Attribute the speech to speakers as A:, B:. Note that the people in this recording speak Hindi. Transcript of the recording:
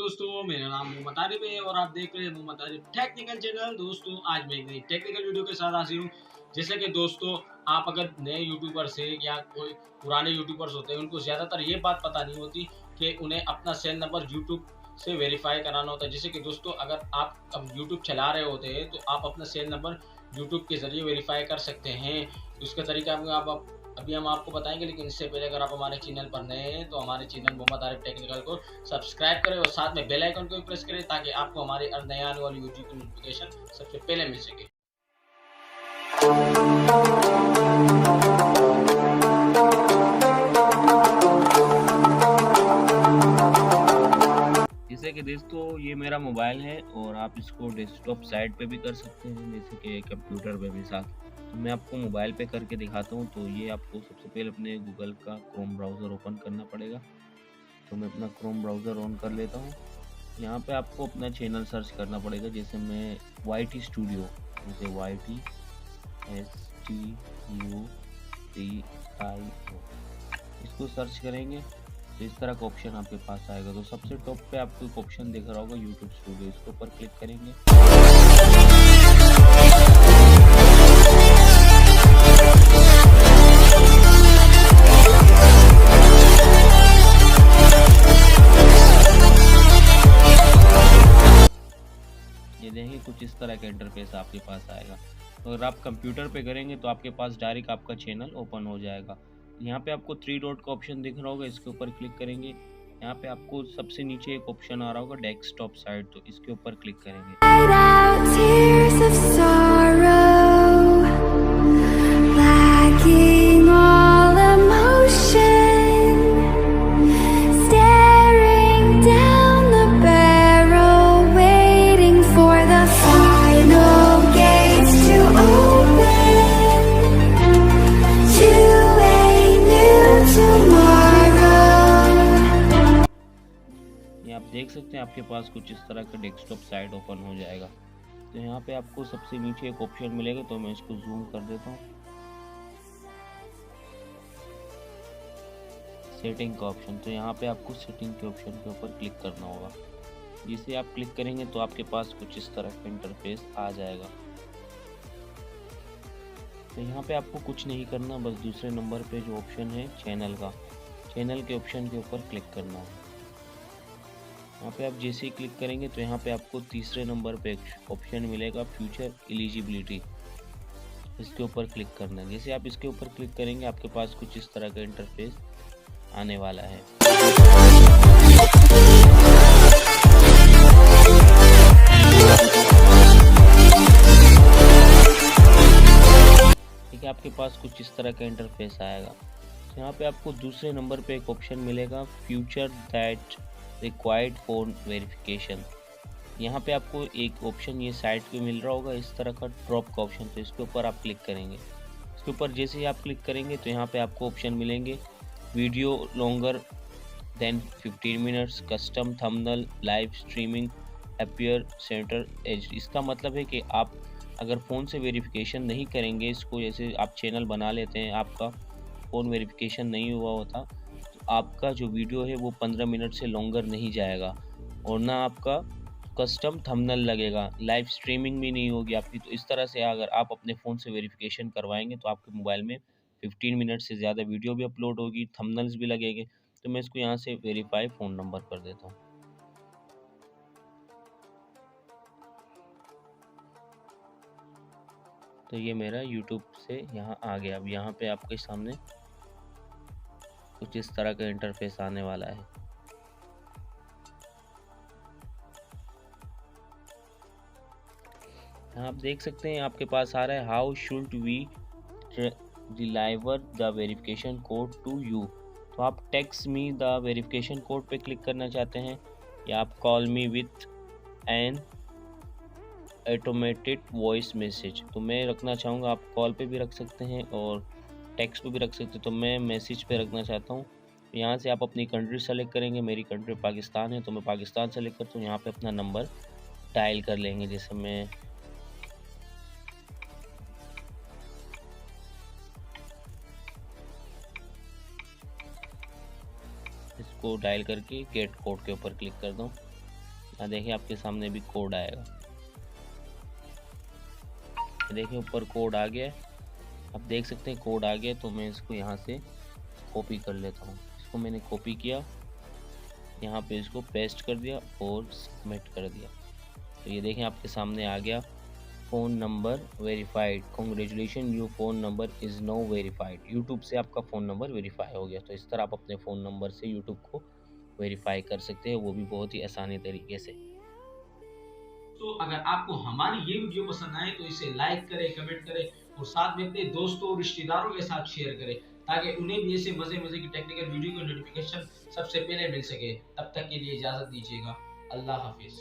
A: दोस्तों, मेरा नाम मोहम्मद आरिफ है और आप देख रहे हैं मोहम्मद आरिफ टेक्निकल चैनल। दोस्तों, आज मैं एक नई टेक्निकल वीडियो के साथ हाजिर हूँ। जैसे कि दोस्तों, आप अगर नए यूट्यूबर्स हैं या कोई पुराने यूट्यूबर्स होते हैं, उनको ज़्यादातर ये बात पता नहीं होती कि उन्हें अपना सेल नंबर यूट्यूब से वेरीफाई कराना होता है। जैसे कि दोस्तों, अगर आप अब यूट्यूब चला रहे होते हैं तो आप अपना सेल नंबर यूट्यूब के ज़रिए वेरीफाई कर सकते हैं। उसका तरीका आप अभी हम आपको बताएंगे, लेकिन इससे पहले अगर आप हमारे चैनल पर नए हैं तो हमारे चैनल मोहम्मद आरिफ टेक्निकल को सब्सक्राइब करें और साथ में बेल आइकन को भी प्रेस करें ताकि आपको हमारे नए आने वाली यूट्यूब की नोटिफिकेशन सबसे पहले मिल सके। जैसे कि दोस्तों, ये मेरा मोबाइल है और आप इसको डेस्कटॉप साइड पे भी कर सकते हैं, जैसे कि कंप्यूटर पे भी साथ। तो मैं आपको मोबाइल पे करके दिखाता हूँ। तो ये आपको सबसे पहले अपने गूगल का क्रोम ब्राउज़र ओपन करना पड़ेगा। तो मैं अपना क्रोम ब्राउज़र ऑन कर लेता हूँ। यहाँ पे आपको अपना चैनल सर्च करना पड़ेगा। जैसे मैं YT स्टूडियो, जैसे YTSTUDIO इसको सर्च करेंगे तो इस तरह का ऑप्शन आपके पास आएगा। तो सबसे टॉप पे आपको एक ऑप्शन दिख रहा होगा यूट्यूब स्टूडियो, इसके ऊपर क्लिक करेंगे। ये देखिए, कुछ इस तरह का इंटरफेस आपके पास आएगा। तो अगर आप कंप्यूटर पे करेंगे तो आपके पास डायरेक्ट आपका चैनल ओपन हो जाएगा। यहाँ पे आपको 3 डॉट का ऑप्शन दिख रहा होगा, इसके ऊपर क्लिक करेंगे। यहाँ पे आपको सबसे नीचे एक ऑप्शन आ रहा होगा डेस्कटॉप साइड, तो इसके ऊपर क्लिक करेंगे। आप देख सकते हैं आपके पास कुछ इस तरह का डेस्कटॉप साइट ओपन हो जाएगा। तो यहाँ पे आपको सबसे नीचे एक ऑप्शन मिलेगा, तो मैं इसको जूम कर देता हूँ, सेटिंग का ऑप्शन। तो यहाँ पे आपको सेटिंग के ऑप्शन के ऊपर क्लिक करना होगा। जिसे आप क्लिक करेंगे तो आपके पास कुछ इस तरह का इंटरफेस आ जाएगा। तो यहाँ पे आपको कुछ नहीं करना, बस दूसरे नंबर पे जो ऑप्शन है चैनल का, चैनल के ऑप्शन के ऊपर क्लिक करना है। यहाँ पे आप जैसे ही क्लिक करेंगे तो यहाँ पे आपको तीसरे नंबर पे एक ऑप्शन मिलेगा फ्यूचर एलिजिबिलिटी, इसके ऊपर क्लिक करना है। जैसे आप इसके ऊपर क्लिक करेंगे आपके पास कुछ इस तरह का इंटरफेस आने वाला है। ठीक है, आपके पास कुछ इस तरह का इंटरफेस आएगा। यहाँ पे आपको दूसरे नंबर पे एक ऑप्शन मिलेगा future that required for verification. यहाँ पे आपको एक ऑप्शन ये साइट पे मिल रहा होगा इस तरह का ड्रॉप का ऑप्शन, तो इसके ऊपर आप क्लिक करेंगे। इसके ऊपर जैसे ही आप क्लिक करेंगे तो यहाँ पे आपको ऑप्शन मिलेंगे video longer than 15 minutes, custom thumbnail, live streaming, appear center edge. इसका मतलब है कि आप अगर फ़ोन से वेरिफिकेशन नहीं करेंगे इसको, जैसे आप चैनल बना लेते हैं, आपका फ़ोन वेरिफिकेशन नहीं हुआ होता, आपका जो वीडियो है वो 15 मिनट से लॉन्गर नहीं जाएगा और ना आपका कस्टम थंबनेल लगेगा, लाइव स्ट्रीमिंग भी नहीं होगी आपकी। तो इस तरह से अगर आप अपने फ़ोन से वेरिफिकेशन करवाएंगे तो आपके मोबाइल में 15 मिनट से ज़्यादा वीडियो भी अपलोड होगी, थंबनेल्स भी लगेंगे। तो मैं इसको यहाँ से वेरीफाई फ़ोन नंबर कर देता हूँ। तो ये मेरा यूट्यूब से यहाँ आ गया। अब यहाँ पे आपके सामने कुछ इस तरह का इंटरफेस आने वाला है। आप देख सकते हैं आपके पास आ रहा है how should we deliver the verification code to you. तो आप text me the verification code पे क्लिक करना चाहते हैं या आप call me with an automated voice message. तो मैं रखना चाहूँगा, आप कॉल पे भी रख सकते हैं और टेक्स्ट पे भी रख सकते हैं। तो मैं मैसेज पे रखना चाहता हूँ। यहाँ से आप अपनी कंट्री सेलेक्ट करेंगे। मेरी कंट्री पाकिस्तान है तो मैं पाकिस्तान सेलेक्ट करता हूँ। यहाँ पे अपना नंबर डायल कर लेंगे। जैसे मैं इसको डायल करके गेट कोड के ऊपर क्लिक कर दूँ। यहाँ देखिए आपके सामने भी कोड आएगा, देखिए ऊपर कोड आ गया, आप देख सकते हैं कोड आ गया। तो मैं इसको यहाँ से कॉपी कर लेता हूँ। इसको मैंने कॉपी किया, यहाँ पे इसको पेस्ट कर दिया और सबमिट कर दिया। तो ये देखें आपके सामने आ गया, phone number verified, congratulation your phone number is now verified. YouTube से आपका फ़ोन नंबर वेरीफाई हो गया। तो इस तरह आप अपने फ़ोन नंबर से यूट्यूब को वेरीफाई कर सकते हैं, वो भी बहुत ही आसानी तरीके से।
B: तो अगर आपको हमारी ये वीडियो पसंद आए तो इसे लाइक करें, कमेंट करें और साथ में अपने दोस्तों और रिश्तेदारों के साथ शेयर करें, ताकि उन्हें भी ऐसे मजे मजे की टेक्निकल वीडियो की नोटिफिकेशन सबसे पहले मिल सके। तब तक के लिए इजाजत दीजिएगा। अल्लाह हाफिज।